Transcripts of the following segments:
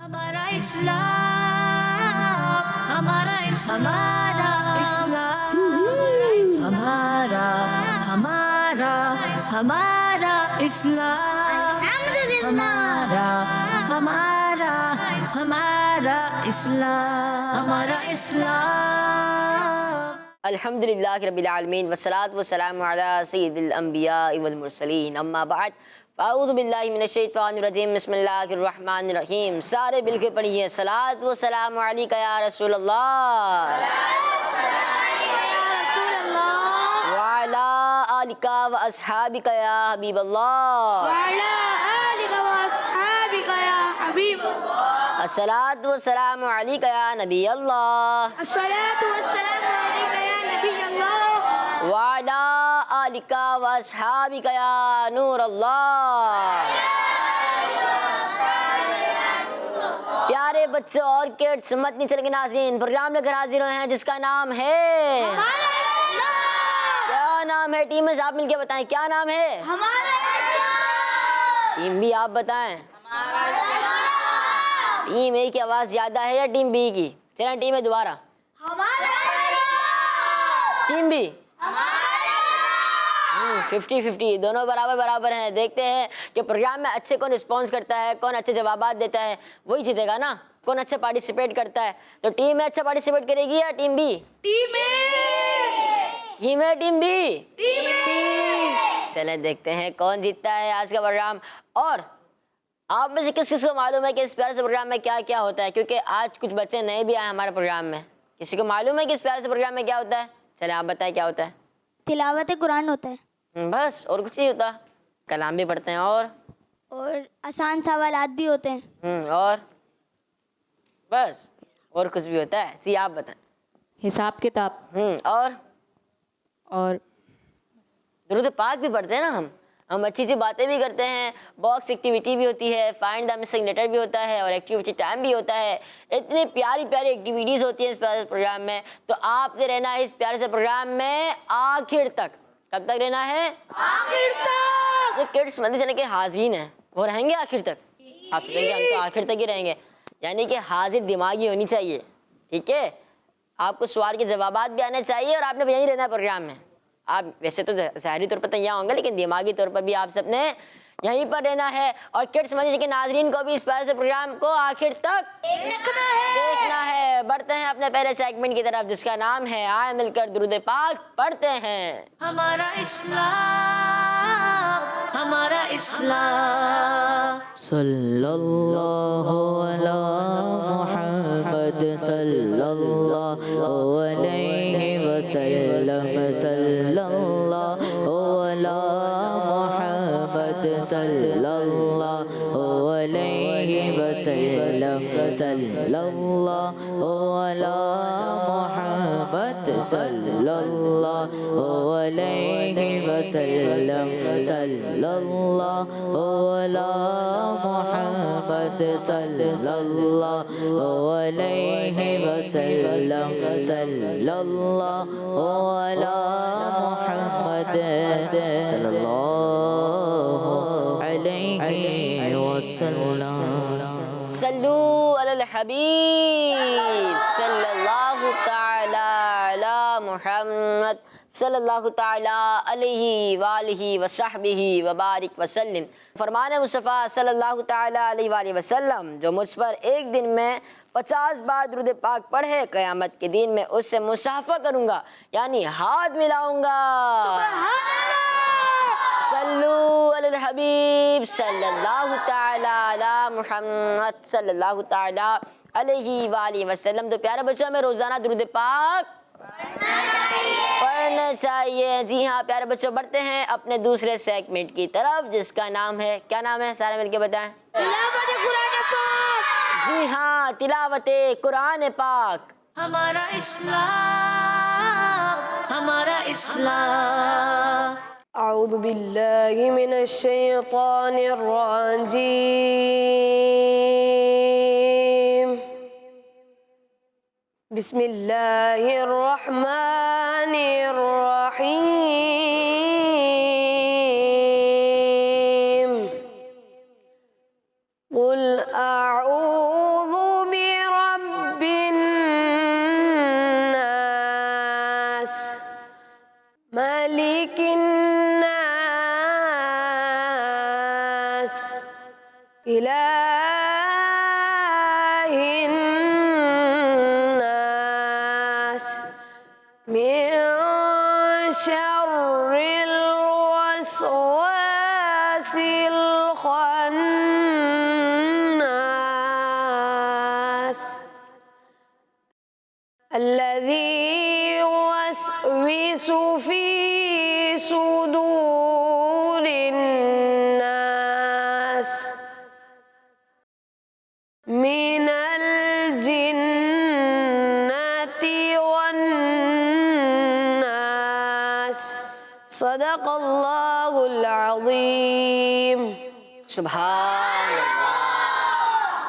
ہمارا اسلام، ہمارا ہمارا اسلام، ہمارا ہمارا ہمارا اسلام، ہمارا ہمارا ہمارا اسلام، ہمارا اسلام۔ الحمدللہ رب العالمین والصلاة والسلام علی سید الانبیاء والمرسلین، اما بعد فاعوذ باللہ من الشیطان الرجیم، بسم اللہ الرحمن الرحیم۔ سارے مل کے پڑھیے صلاۃ و سلام علیکہ یا رسول اللہ، وعلی آلکہ و اصحابکہ یا حبیب اللہ، الصلاۃ و سلام علیکہ یا نبی اللہ، وعلی آلکہ و اصحابکہ یا نور اللہ۔ پیارے بچوں اور کڈس، مدنی چینل کے ناظرین، پروگرام لے کر حاضر ہوئے ہیں جس کا نام ہے، کیا نام ہے؟ ٹیم میں سے آپ مل کے بتائیں کیا نام ہے؟ ٹیم بی آپ بتائیں۔ ٹیم اے کی آواز زیادہ ہے یا ٹیم بی کی؟ چلیں ٹیم اے دوبارہ، ٹیم بی 50-50 دونوں برابر ہیں۔ دیکھتے ہیں کہ پروگرام میں اچھے کون رسپانس کرتا ہے، کون اچھے جوابات دیتا ہے، وہی جیتے گا نا، کون اچھے پارٹیسپیٹ کرتا ہے۔ تو ٹیم میں اچھا پارٹیسپیٹ کرے گی یا ٹیم بی؟ ٹیم اے، ٹیم بی؟ چلیں دیکھتے ہیں کون جیتتا ہے آج کا پروگرام۔ اور آپ میں سے کس کس کو معلوم ہے کہ اس پیارے سے پروگرام میں کیا کیا ہوتا ہے؟ کیونکہ آج کچھ بچے نئے بھی آئے ہمارے پروگرام میں، کسی کو معلوم ہے کہ اس پیارے سے پروگرام میں کیا ہوتا ہے؟ چلیں آپ بتائیں کیا ہوتا ہے؟ تلاوت قرآن ہوتا ہے بس، اور کچھ نہیں ہوتا؟ کلام بھی پڑھتے ہیں اور آسان سوالات بھی ہوتے ہیں اور بس، اور کچھ بھی ہوتا ہے؟ جی آپ بتائیں۔ حساب کتاب اور درود پاک بھی پڑھتے ہیں نا ہم اچھی اچھی باتیں بھی کرتے ہیں، باکس ایکٹیویٹی بھی ہوتی ہے، فائنڈ دا مسنگ لیٹر بھی ہوتا ہے، اور ایکٹیویٹی ٹائم بھی ہوتا ہے۔ اتنی پیاری پیاری ایکٹیویٹیز ہوتی ہیں اس پیارے سے پروگرام میں، تو آپ نے رہنا ہے اس پیارے سے پروگرام میں آخر تک۔ کب تک رہنا ہے؟ آخر تک۔ جو کڈس مدنی چینل کے حاضرین ہیں وہ رہیں گے آخر تک؟ آپ سوچیں گے ہم تو آخر تک ہی رہیں گے، یعنی کہ حاضر دماغی ہونی چاہیے، ٹھیک ہے؟ آپ کو سوال کے جوابات بھی آنے چاہیے، اور آپ نے یہیں رہنا ہے پروگرام میں۔ آپ ویسے تو ظاہری طور پر تو یہاں ہوں گے، لیکن دماغی طور پر بھی آپ سب نے یہیں پر رہنا ہے، اور کڈس مدنی چینل کے ناظرین کو بھی اس پیارے سے پروگرام کو آخر تک دیکھنا ہے۔ بڑھتے ہیں اپنے پہلے سیگمنٹ کی طرف جس کا نام ہے آئے مل کر درود پاک پڑھتے ہیں۔ ہمارا اسلام، ہمارا اسلام، صلی اللہ علی محمد صلی اللہ علیہ وسلم، صلی اللہ علی محمد صلی اللہ علیہ وسلم، صلی اللہ علی محمد صلی اللہ علیہ وسلم، صلی اللہ علی محمد صلی اللہ علیہ وسلم، صلی اللہ علی محمد صلی اللہ علیہ وسلم۔ صلو علی الحبیب صلی اللہ تعالی علی محمد صلی اللہ تعالی علیہ وآلہ وصحبہ وبارک وسلم۔ فرمان مصطفیٰ صلی اللہ تعالی علیہ وآلہ وسلم، جو مجھ پر ایک دن میں 50 بار درود پاک پڑھے، قیامت کے دن میں اس سے مصافحہ کروں گا، یعنی ہاتھ ملاؤں گا۔ صلو علی الحبیب صلی اللہ تعالی علی محمد صلی اللہ تعالی علیہ وآلہ وسلم۔ تو پیارے بچوں میں روزانہ درود پاک پڑھنا چاہیے۔ جی ہاں پیارے بچوں، بڑھتے ہیں اپنے دوسرے سیگمنٹ کی طرف جس کا نام ہے، کیا نام ہے؟ سارے مل کے بتائیں۔ تلاوت قرآن پاک۔ جی ہاں، تلاوت قرآن پاک۔ ہمارا اسلام، ہمارا اسلام۔ اعوذ باللہ من الشیطان الرجیم، بسم اللہ الرحمن الرحیم، قل اعوذ مالك الناس إله الناس من شر الوسواس الخناس الذي يوسوس في صدور الناس من الجنة والناس صدق الله العظيم. سبحان اللہ،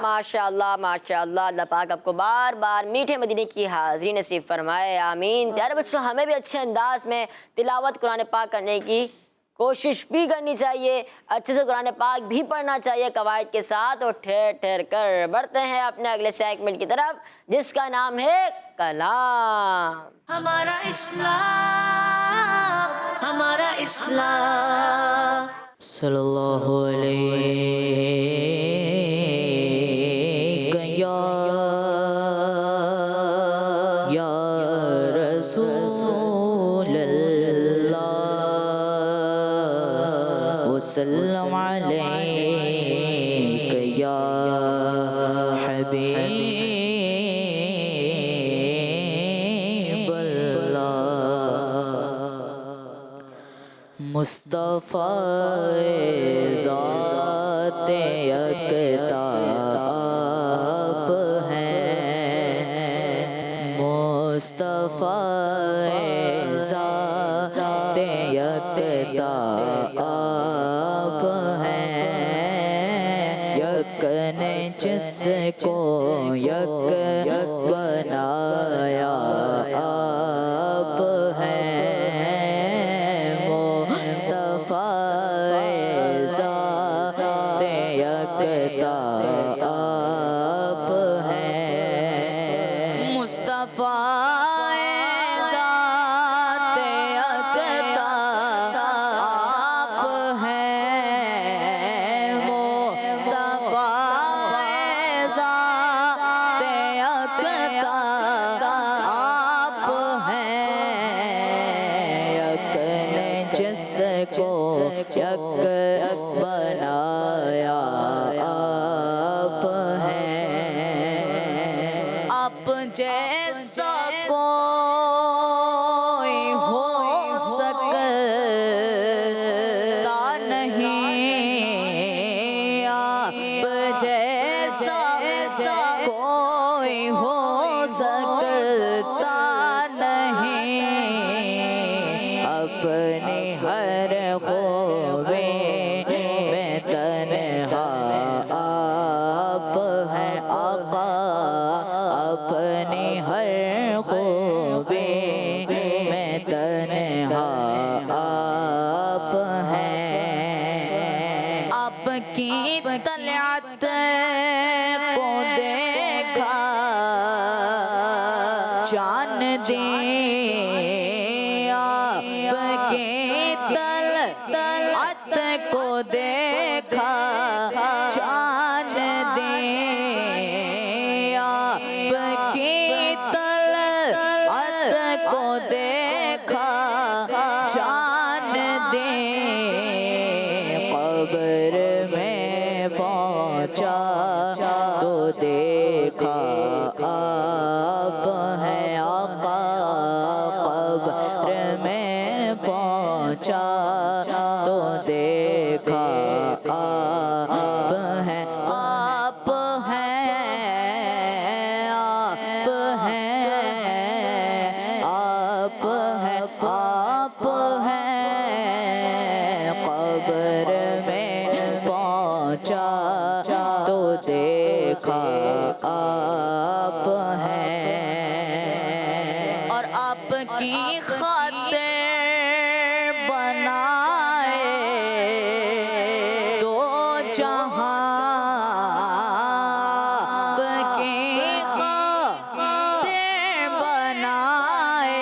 ماشاء اللہ ماشاء اللہ. اللہ پاک آپ کو بار بار میٹھے مدینے کی حاضری نصیب فرمائے، آمین. پیارے بچوں، ہمیں بھی اچھے انداز میں تلاوت قرآن پاک کرنے کی کوشش بھی کرنی چاہیے، اچھے سے قرآن پاک بھی پڑھنا چاہیے قواعد کے ساتھ. اور ٹھہر ٹھہر کر بڑھتے ہیں اپنے اگلے سیگمنٹ کی طرف جس کا نام ہے کلام. ہمارا اسلام، ہمارا اسلام. صلی اللہ علیہ یا رسول اللہ وسلم علیک یا حبیب اللہ. مصطفیٰ ذات یکتاب ہیں، مصطفیٰ ذات یکتاب ہیں، یک نے جس کو یک بنایا آپ ہیں، مصطفیٰ ذات یکتاب ہیں، مصطفیٰ ذات یکتاب ہیں، مصطفیٰ ذات یکتاب ہیں، یک نے جس کو یک بنایا آپ ہیں. آپ جیسا کوئی ہو سکتا نہیں، آپ جیسا کوئی ہو سکتا نہیں، اپنی ہر خوبی میں تنہا آپ ہیں آقا، اپنی ہر خوبی میں تنہا آپ ہیں. آپ کی طلعت کو دیکھا جان دی، آپ کی طلعت کو دیکھا جان دی، آپ کی طلعت کو دیکھا جان دی. قبر میں پہنچا تو دیکھا آپ ہیں آقا، قبر میں پہنچا تو دیکھا آپ ہیں، آپ ہیں، آپ ہیں، آپ ہیں، آپ ہیں. قبر میں پہنچا تو دیکھا آپ ہیں، اور آپ کی خاطر بنائے دو جہاں، آپ کی خاطر بنائے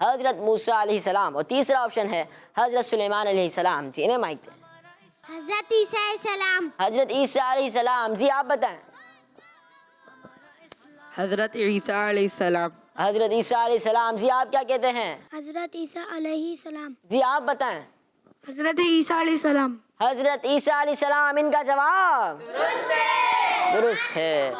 حضرت موسیٰ علیہ السلام، اور تیسرا آپشن ہے حضرت سلیمان علیہ السلام. جی انہیں مائک دیں. حضرت عیسیٰ علیہ السلام. حضرت عیسیٰ علیہ السلام. جی آپ بتائیں. حضرت عیسیٰ علیہ السلام. حضرت عیسیٰ علیہ السلام. جی آپ کیا کہتے ہیں؟ حضرت عیسیٰ علیہ السلام. جی آپ بتائیں. حضرت عیسیٰ علیہ السلام. حضرت عیسیٰ علیہ السلام. ان کا جواب درست ہے.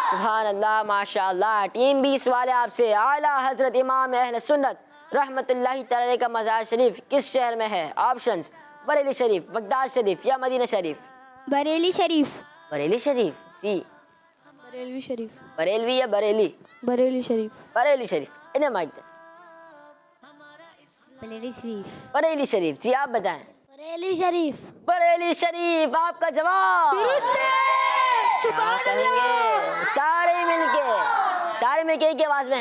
سبحان اللہ، ماشاء اللہ. ٹیم بی سوال ہے آپ سے. اعلیٰ حضرت امام اہل سنت رحمۃ اللہ تعالی کا مزار شریف کس شہر میں ہے؟ آپشنز: بریلی شریف، بغداد شریف یا مدینہ شریف. بریلی شریف. بریلی شریف. جی بریلوی شریف. بریلوی یا بریلی؟ بریلی شریف. بریلی شریف. انہیں مائک دیں. بریلی شریف. بریلی شریف. جی آپ بتائیں. بریلی شریف. بریلی شریف. آپ کا جواب کیا کہیں گے؟ سارے مل کے ایک ہی آواز میں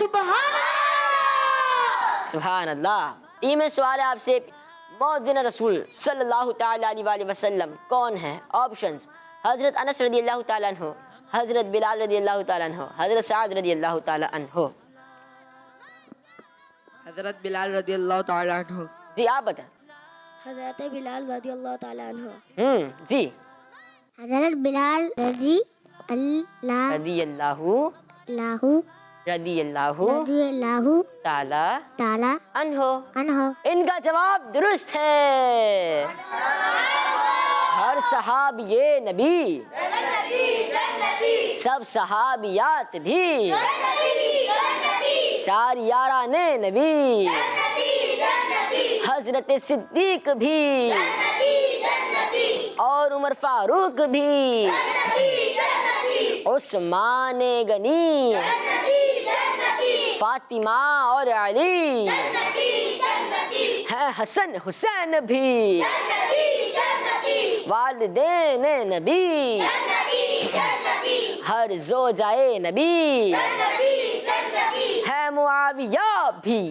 سبحان اللہ. ٹیم میں سوال ہے آپ سے. مؤذن رسول صلی اللہ تعالی علیہ وآلہ وسلم کون ہے؟ آپشنز: حضرت انس رضی اللہ تعالیٰ عنہ، حضرت بلال رضی اللہ تعالیٰ عنہ، حضرت سعد رضی اللہ تعالیٰ عنہ. حضرت بلال رضی اللہ تعالیٰ عنہ. جی آپ بتائیں. حضرت بلال رضی اللہ تعالیٰ عنہ. جی حضرت بلال رضی اللہ رضی اللہ تعالیٰ تعالیٰ عنہ. عنہ. ان کا جواب درست ہے. ہر صحابی نبی، سب صحابیات بھی، چار یاران نبی، حضرت صدیق بھی اور عمر فاروق بھی، عثمان غنی، فاطمہ اور علی، ہے حسن حسین بھی، والدین نبی، ہر زوجائے نبی، ہے معاویہ بھی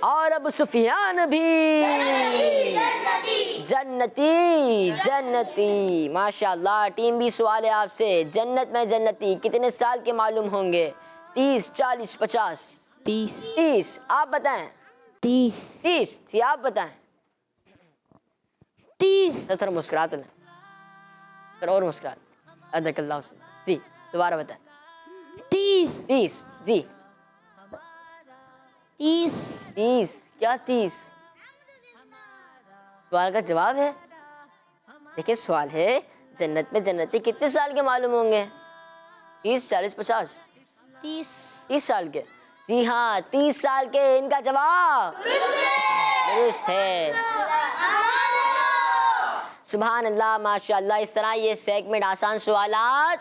اور ابو سفیان بھی جنتی جنتی. ماشاءاللہ. ٹیم بھی سوال ہے آپ سے. جنت میں جنتی کتنے سال کے معلوم ہوں گے؟ 30، 40، 50؟ 30. آپ بتائیں. 30. جی آپ بتائیں. 30. تھوڑا مسکرات لیں، تھوڑا اور مسکرات. ادک اللہ سے. جی دوبارہ بتائیں. 30. جی 30. کیا 30؟ سوال کا جواب ہے. دیکھیں سوال ہے جنت میں جنتی کتنے سال کے معلوم ہوں گے؟ 30، 40، 50؟ 30 سال کے. جی ہاں 30 سال کے. ان کا جواب درست ہے. سبحان اللہ، ماشاء اللہ. اس طرح یہ سیگمنٹ آسان سوالات.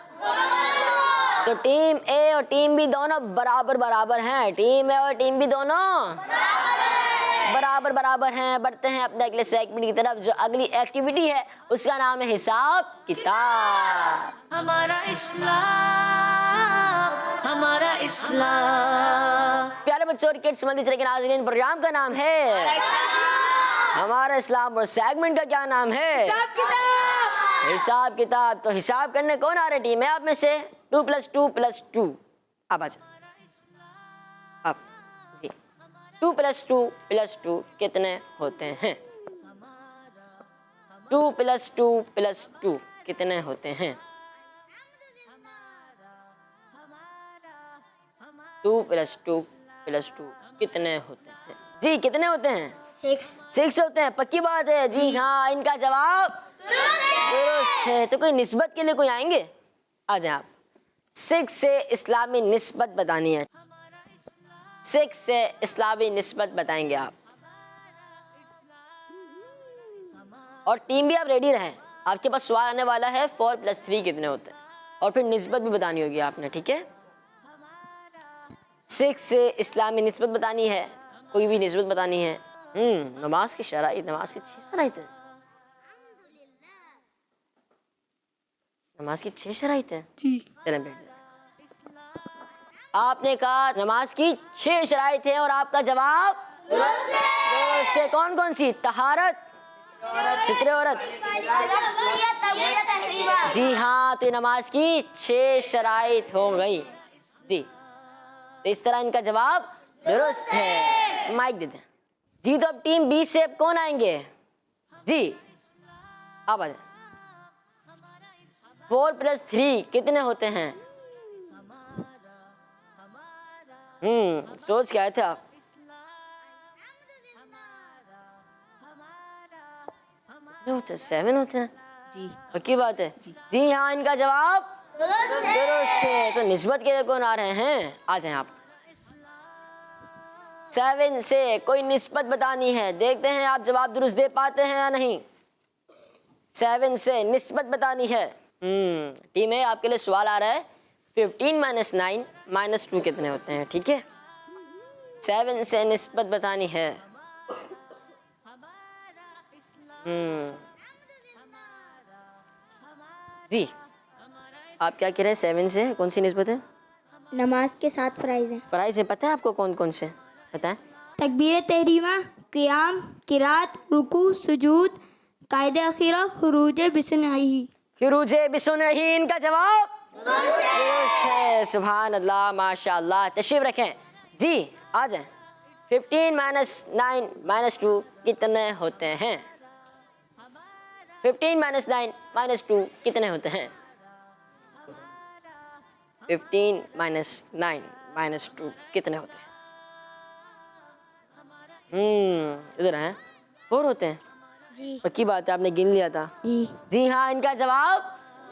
تو ٹیم اے اور ٹیم بی دونوں برابر ہیں. ٹیم اے اور ٹیم بی دونوں برابر ہیں. بڑھتے ہیں اپنے اگلے سیگمنٹ کی طرف. جو اگلی ایکٹیویٹی ہے اس کا نام ہے حساب کتاب. ہمارا اسلام، ہمارا اسلام. پیارے بچوں اور کڈس مدنی چینل کے ناظرین، پروگرام کا نام ہے ہمارا اسلام اور سیگمنٹ کا کیا نام ہے؟ حساب کتاب. تو حساب کرنے کون آ رہے ٹیم ہے آپ میں سے؟ 2+2+2. اب آ جائیں. اب جی 2+2+2 کتنے ہوتے ہیں؟ 2+2+2 کتنے ہوتے ہیں؟ 2+2+2 کتنے ہوتے ہیں؟ جی کتنے ہوتے ہیں؟ 6 ہوتے ہیں. پکی بات ہے. جی ہاں ان کا جواب درست ہے. تو کوئی نسبت کے لیے کوئی آئیں گے؟ آ جائیں آپ. 6 سے اسلامی نسبت بتانی ہے. 6 سے اسلامی نسبت بتائیں گے آپ. اور ٹیم بھی آپ ریڈی رہیں. آپ کے پاس سوال آنے والا ہے 4+3 کتنے ہوتے ہیں، اور پھر نسبت بھی بتانی ہوگی آپ نے. ٹھیک ہے. 6 سے اسلامی نسبت بتانی ہے. کوئی بھی نسبت بتانی ہے. نماز کی شرائط. نماز کی 6 شرائط ہیں. نماز کی 6 شرائط ہیں. چلیں بیٹھ جائیں. آپ نے کہا نماز کی 6 شرائط ہیں اور آپ کا جواب درست ہے. کون کون سی؟ طہارت، ستر عورت. جی ہاں. تو یہ نماز کی 6 شرائط ہو گئی. جی تو اس طرح ان کا جواب درست ہے. مائک دیتے ہیں جی. تو اب ٹیم بی سے اب کون آئیں گے جی؟ آپ آ جائیں. 4+3 کتنے ہوتے ہیں؟ سوچ کے آئے تھے آپ. کتنے ہوتے ہیں؟ 7 ہوتے ہیں. جی پکی بات ہے. جی ہاں ان کا جواب درست ہے. تو نسبت کے لیے کون آ رہے ہیں؟ آ جائیں آپ. 7 سے کوئی نسبت بتانی ہے. دیکھتے ہیں آپ جواب درست دے پاتے ہیں یا نہیں. 7 سے نسبت بتانی ہے. ٹیم اے آپ کے لیے سوال آ رہا ہے 15 - 9 - 2 کتنے ہوتے ہیں؟ ٹھیک ہے. 7 سے نسبت بتانی ہے. جی آپ کیا کہہ رہے ہیں؟ 7 سے کون سی نسبت ہے؟ نماز کے 7 فرائض ہیں. فرائض ہے پتہ ہے آپ کو کون کون سے؟ بتائیں. تکبیر تحریمہ، قیام، قرات، رکوع، سجود، قائد اخیرہ، خروج بسنعی. خروج بسنعی ان کا جواب درست ہے. سبحان اللہ ماشاء اللہ. تشریف رکھیں جی. آ جائیں. 15 - 9 - 2 کتنے ہوتے ہیں؟ 15 - 9 - 2 کتنے ہوتے ہیں؟ 15 - 9 - 2 کتنے ہوتے ہیں؟ ادھر ہیں 4 ہوتے ہیں. جی پکی بات ہے آپ نے گن لیا تھا. جی جی ہاں ان کا جواب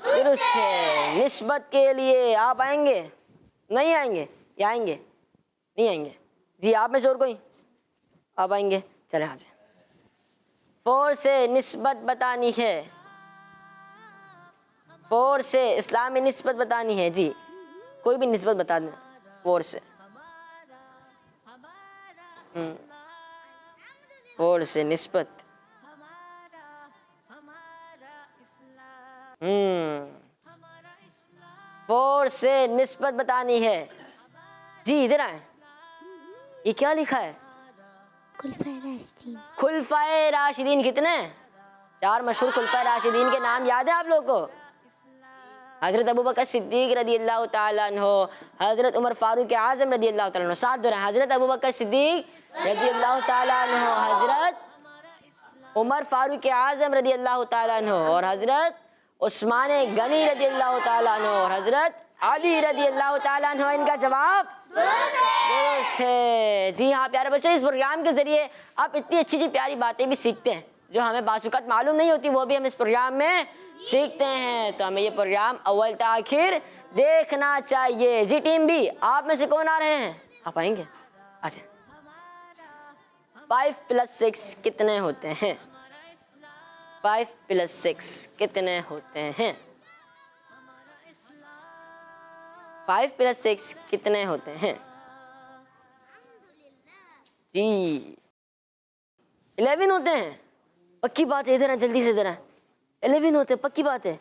درست ہے. نسبت کے لیے آپ آئیں گے؟ نہیں آئیں گے یا آئیں گے؟ نہیں آئیں گے. جی آپ میں سے اور کوئی؟ آپ آئیں گے. چلے آ جائیں. 4 سے نسبت بتانی ہے. 4 سے اسلامی نسبت بتانی ہے. جی کوئی بھی نسبت بتا دیں 4 سے. 4 سے نسبت. 4 سے نسبت بتانی ہے. جی ادھر آئیں. یہ کیا لکھا ہے؟ خلفائے راشدین کتنے؟ 4 مشہور خلفائے راشدین کے نام یاد ہے آپ لوگوں کو؟ حضرت ابوبکر صدیق رضی اللہ تعالیٰ عنہ، حضرت عمر فاروق اعظم رضی اللہ تعالیٰ عنہ. ساتھ دوران حضرت ابوبکر صدیق رضی اللہ تعالیٰ عنہ، حضرت عمر فاروق اعظم رضی اللہ تعالیٰ عنہ، اور حضرت عثمان غنی رضی اللہ تعالیٰ عنہ، اور حضرت علی رضی اللہ تعالیٰ عنہ. ان کا جواب درست ہے. جی ہاں پیارے بچے، اس پروگرام کے ذریعے آپ اتنی اچھی پیاری باتیں بھی سیکھتے ہیں جو ہمیں بعض اوقات معلوم نہیں ہوتی، وہ بھی ہم اس پروگرام میں سیکھتے ہیں. تو ہمیں یہ پروگرام اول تا آخر دیکھنا چاہیے. جی ٹیم بی آپ میں سے کون آ رہے ہیں؟ آپ آئیں گے؟ اچھا 5 + 6 کتنے ہوتے ہیں؟ 5 + 6 کتنے ہوتے ہیں؟ 5 + 6 کتنے ہوتے ہیں؟ جی 11 ہوتے ہیں. پکی بات ہے. ادھر ہیں جلدی سے. ادھر ہیں 11 ہوتے ہیں. پکی بات ہے.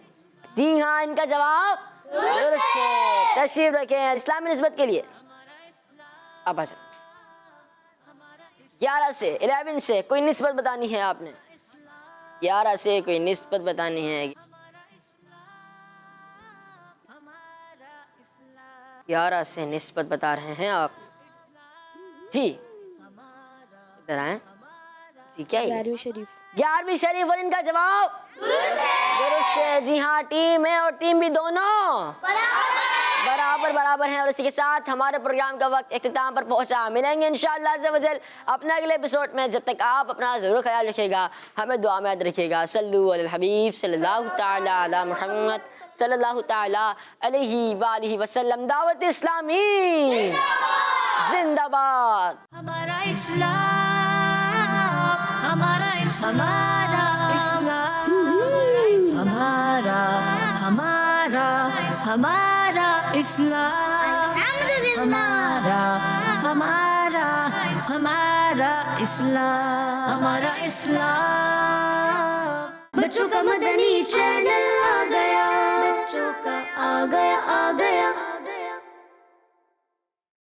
جی ہاں ان کا جواب درست ہے. تشریف رکھیں اسلامی نسبت کے لیے. اب آ جائیں. 11 سے 11 سے کوئی نسبت بتانی ہے آپ نے. 11 سے کوئی نسبت بتانی ہے. 11 سے نسبت بتا رہے ہیں آپ. جی ادھر آئیں. جی کیا ہے؟ 11ویں شریف. 11ویں شریف. اور ان کا جواب درست ہے. جی ہاں ٹیم اے اور ٹیم بی دونوں برابر ہیں. اور اسی کے ساتھ ہمارے پروگرام کا وقت اختتام پر پہنچا. ملیں گے انشاءاللہ عز و جل اپنے اگلے ایپیسوڈ میں. جب تک آپ اپنا ضرور خیال رکھیے گا، ہمیں دعا میں یاد رکھیے گا. صلو علی الحبیب صلی اللہ تعالی علی محمد صلی اللہ تعالی علیہ وآلہ وسلم. دعوت اسلامی زندہ باد. ہمارا اسلام، ہمارا اسلام، ہمارا ہمارا اسلام، ہمارا اسلام، ہمارا اسلام. بچوں کا مدنی چینل آ گیا، بچوں کا آ گیا